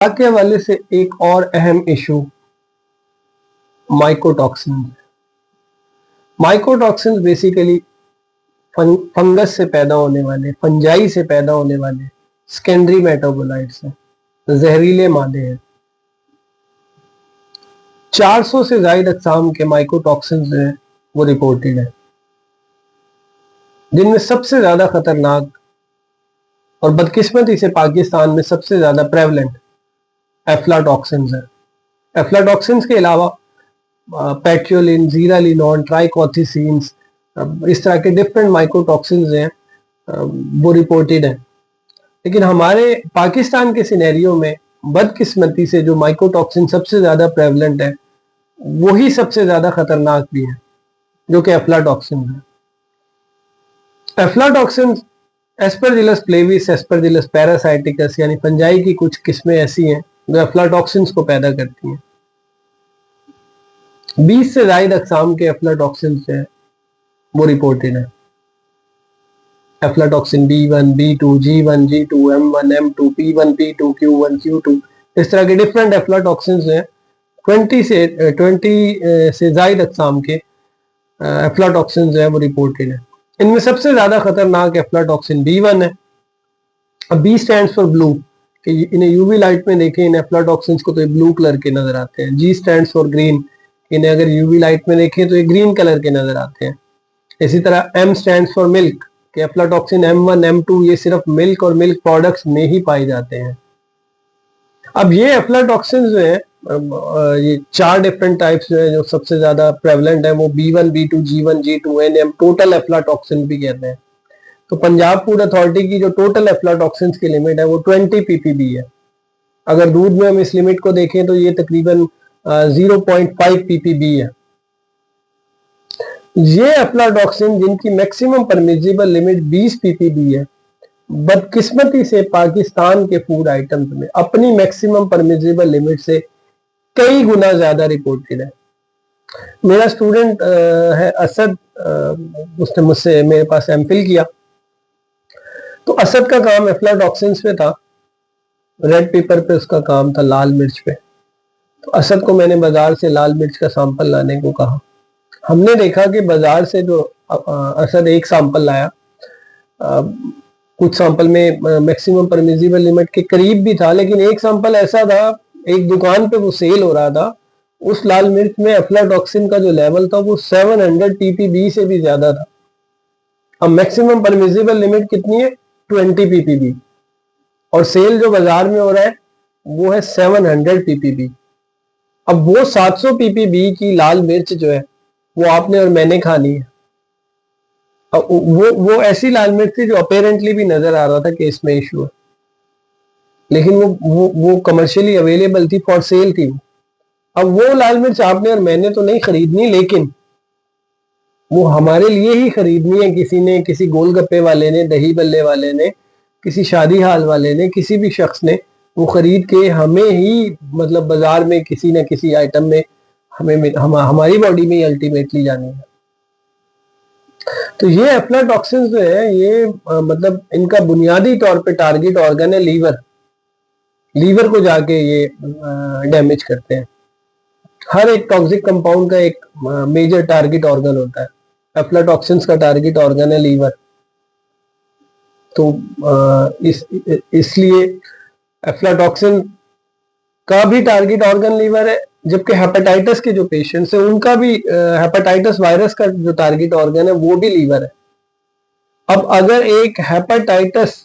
के हवाले से एक और अहम issue mycotoxin. Mycotoxin basically fungus से पैदा होने वाले, फंजाई से पैदा होने वाले सेकेंडरी मेटाबोलाइट्स हैं, जहरीले मादे हैं। 400 से ज्यादा अक़साम के माइकोटॉक्सिन जो हैं वो रिपोर्टेड है, जिनमें सबसे ज्यादा खतरनाक और बदकिस्मती से पाकिस्तान में सबसे ज्यादा प्रेवलेंट एफ्लाटॉक्सिन है। एफ्लाटॉक्सिन के अलावा पेट्रोलिन, जीरालिनॉन, ट्राइकोथिसिन्स, इस तरह के डिफरेंट माइकोटॉक्सिन्स हैं, वो रिपोर्टेड हैं। लेकिन हमारे पाकिस्तान के सिनेरियो में बदकिस्मती से जो माइकोटॉक्सिन सबसे ज्यादा प्रेवलेंट है वही सबसे ज्यादा खतरनाक भी है, जो कि एफ्लाटॉक्सिन है। एफ्लाटॉक्सिन एस्परजिलस फ्लेविस, एस्परजिलस पैरासाइटिकस यानी फंजाई की कुछ किस्में ऐसी हैं जो एफ्लाटॉक्सिन को पैदा करती हैं। 20 से ज्यादा अक़साम के एफ्लाटॉक्सिन हैं वो रिपोर्टेड है। Aflatoxin B1, B2, G1, G2, M1, M2, P1, P2, Q1, Q2, इस तरह के डिफरेंट एफ्लाटॉक्सिन हैं। 20 से ज्यादा अक़साम के एफ्लाटॉक्सिन हैं वो रिपोर्टेड है। इनमें सबसे ज्यादा खतरनाक एफ्लाटॉक्सिन B1 है। अब B स्टैंड्स फॉर ब्लू, कि इन्हें यूवी लाइट में देखें इन एफ्लाटॉक्सिन को तो ये ब्लू कलर के नजर आते हैं। G स्टैंड्स फॉर ग्रीन, इन्हें अगर यूवी लाइट में देखें तो ये ग्रीन कलर के नजर आते हैं। इसी तरह M स्टैंड्स फॉर मिल्क, कि एफ्लाटॉक्सिन M1, M2 ये सिर्फ मिल्क और मिल्क प्रोडक्ट्स में ही पाए जाते हैं। अब ये एफ्लाटॉक्सिन जो है, ये 4 डिफरेंट टाइप्स जो है जो सबसे ज्यादा प्रेवलेंट है वो B1, B2, G1, G2, NM total aflatoxin भी कहते हैं। तो पंजाब फूड अथॉरिटी की जो टोटल एफ्लाटॉक्सिन की लिमिट है वो 20 ppb है। अगर दूध में हम इस लिमिट को देखें तो ये तकरीबन 0.5 ppb है। ये एफ्लाटॉक्सिन जिनकी मैक्सिमम परमिजिबल लिमिट 20 ppb है, बदकिस्मती से पाकिस्तान के फूड आइटम्स में अपनी मैक्सिमम परमिजिबल लिमिट से कई गुना ज्यादा रिपोर्टेड है। मेरा स्टूडेंट है असद, उसने मुझसे मेरे पास एमफिल किया, तो असद का काम एफ्लाटॉक्सिन पे था, रेड पेपर पे उसका काम था लाल मिर्च पे। तो असद को मैंने बाजार से लाल मिर्च का सैंपल लाने को कहा। हमने देखा कि बाजार से जो असद एक सैंपल लाया, कुछ सैंपल में मैक्सिमम परमिजिबल लिमिट के करीब भी था, लेकिन एक सैंपल ऐसा था, एक दुकान पे वो सेल हो रहा था, उस लाल मिर्च में एफ्लाटॉक्सिन का जो लेवल था वो 700 ppb से भी ज्यादा था। अब मैक्सिमम परमिजिबल लिमिट कितनी है? 20 ppb, और सेल जो बाजार में हो रहा है वो है 700 ppb। अब वो 700 ppb की लाल मिर्च जो है वो आपने और मैंने खानी है। अब वो ऐसी लाल मिर्च थी जो अपेरेंटली भी नजर आ रहा था कि इसमें इशू है, लेकिन वो कमर्शियली अवेलेबल थी, फॉर सेल थी। अब वो लाल मिर्च आपने और मैंने तो नहीं खरीदनी, लेकिन वो हमारे लिए ही खरीदनी है। किसी ने, किसी गोलगप्पे वाले ने, दही बल्ले वाले ने, किसी शादी हाल वाले ने, किसी भी शख्स ने वो खरीद के हमें ही, मतलब बाजार में किसी न किसी आइटम में हमारी बॉडी में ही अल्टीमेटली जानी है। तो ये एफ्लाटॉक्सिन जो है ये मतलब इनका बुनियादी तौर पे टारगेट ऑर्गन है लीवर। लीवर को जाके ये डैमेज करते हैं। हर एक टॉक्सिक कंपाउंड का एक मेजर टारगेट ऑर्गन होता है। एफ्लाटॉक्सिन का टारगेट ऑर्गन है लीवर। तो इसलिए एफ्लाटॉक्सिन का भी टारगेट ऑर्गन लीवर है, जबकि हेपेटाइटिस के जो पेशेंट्स हैं उनका भी हेपेटाइटिस वायरस का जो टारगेट ऑर्गन है वो भी लीवर है। अब अगर एक हेपेटाइटिस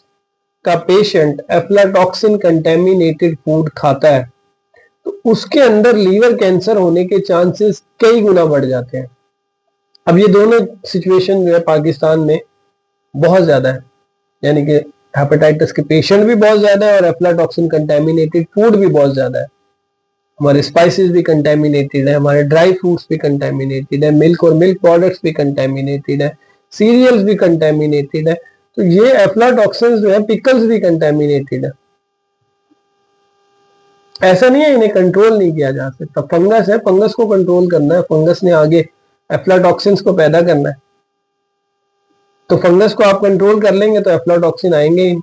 का पेशेंट एफ्लाटॉक्सिन कंटेमिनेटेड फूड खाता है तो उसके अंदर लीवर कैंसर होने के चांसेस कई गुना बढ़ जाते हैं। अब ये दोनों सिचुएशन जो है पाकिस्तान में बहुत ज्यादा है, यानी कि हेपेटाइटिस के पेशेंट भी बहुत ज्यादा है और एफ्लाटॉक्सिन कंटेमिनेटेड फूड भी बहुत ज्यादा है। हमारे स्पाइसेस भी कंटेमिनेटेड है, हमारे ड्राई फ्रूट्स भी कंटेमिनेटेड है, मिल्क और मिल्क प्रोडक्ट्स भी कंटेमिनेटेड है, सीरियल्स भी कंटेमिनेटेड है। तो ये एफ्लाटॉक्सिन जो है, पिकल्स भी कंटेमिनेटेड है। ऐसा नहीं है इन्हें कंट्रोल नहीं किया जा सकता। फंगस है, फंगस को कंट्रोल करना है, फंगस ने आगे एफ्लाटॉक्सिन को पैदा करना है। तो फंगस को आप कंट्रोल कर लेंगे तो एफ्लाटॉक्सिन आएंगे ही।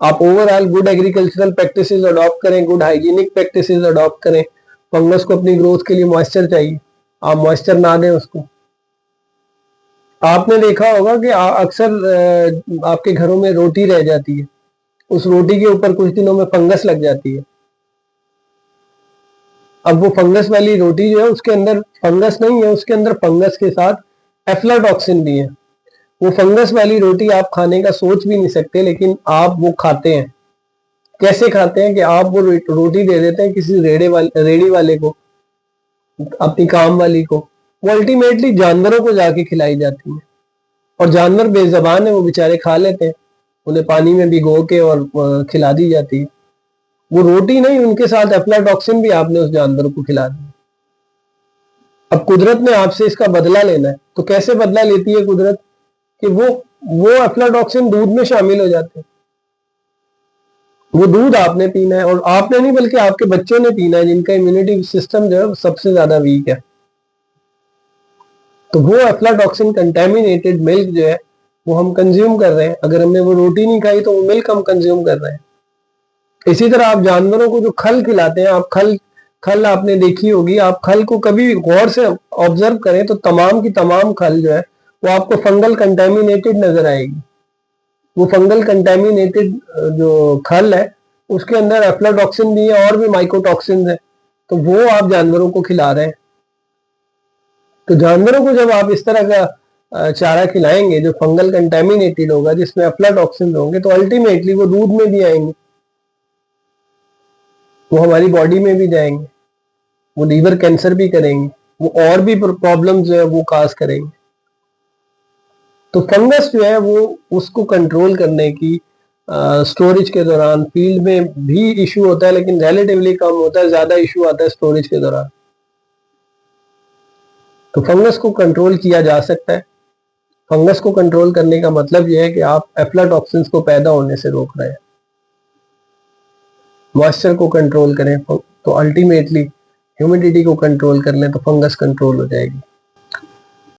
आप overall good agricultural practices adopt करें, गुड हाइजीनिक प्रैक्टिसेस अडॉप्ट करें। फंगस को अपनी ग्रोथ के लिए मॉइस्चर चाहिए, आप मॉइस्चर ना दें उसको। आपने देखा होगा कि अक्सर आपके घरों में रोटी रह जाती है, उस रोटी के ऊपर कुछ दिनों में फंगस लग जाती है। अब वो फंगस वाली रोटी जो है उसके अंदर फंगस नहीं है, उसके अंदर फंगस के साथ एफ्लाटॉक्सिन भी है। वो फंगस वाली रोटी आप खाने का सोच भी नहीं सकते, लेकिन आप वो खाते हैं। कैसे खाते हैं कि आप वो रोटी दे देते हैं किसी रेड़ी वाले को, अपनी काम वाली को। वो अल्टीमेटली जानवरों को जाके खिलाई जाती है, और जानवर बेजबान है, वो बेचारे खा लेते हैं। उन्हें पानी में भिगो के और खिला दी जाती है। वो रोटी नहीं, उनके साथ एफ्लाटॉक्सिन भी आपने उस जानवर को खिला दिया। अब कुदरत ने आपसे इसका बदला लेना है, तो कैसे बदला लेती है कुदरत? कि वो एफ्लाटॉक्सिन दूध में शामिल हो जाते हैं। वो दूध आपने पीना है, और आपने नहीं बल्कि आपके बच्चों ने पीना है, जिनका इम्यूनिटी सिस्टम जो है सबसे ज्यादा वीक है। तो वो एफ्लाटॉक्सिन कंटेमिनेटेड मिल्क जो है वो हम कंज्यूम कर रहे हैं। अगर हमने वो रोटी नहीं खाई तो वो मिल्क हम कंज्यूम कर रहे हैं। इसी तरह आप जानवरों को जो खल खिलाते हैं, आप खल खल आपने देखी होगी, आप खल को कभी गौर से ऑब्जर्व करें तो तमाम की तमाम खल जो है वो आपको फंगल कंटेमिनेटेड नजर आएगी। वो फंगल कंटेमिनेटेड जो खल है उसके अंदर एफ्लाटॉक्सिन भी है और भी माइकोटॉक्सिन है, तो वो आप जानवरों को खिला रहे हैं। तो जानवरों को जब आप इस तरह का चारा खिलाएंगे जो फंगल कंटेमिनेटेड होगा, जिसमें एफ्लाटॉक्सिन होंगे, तो अल्टीमेटली वो दूध में भी आएंगे, वो हमारी बॉडी में भी जाएंगे, वो लीवर कैंसर भी करेंगे, वो और भी प्रॉब्लम जो है वो काज करेंगे। तो फंगस जो है वो उसको कंट्रोल करने की स्टोरेज के दौरान फील्ड में भी इशू होता है, लेकिन रिलेटिवली कम होता है, ज्यादा इशू आता है स्टोरेज के दौरान। तो फंगस को कंट्रोल किया जा सकता है। फंगस को कंट्रोल करने का मतलब यह है कि आप एफ्लाटॉक्सिन्स को पैदा होने से रोक रहे हैं, मॉइस्चर को कंट्रोल करें, तो अल्टीमेटली ह्यूमिडिटी को कंट्रोल कर लें तो फंगस कंट्रोल हो जाएगी।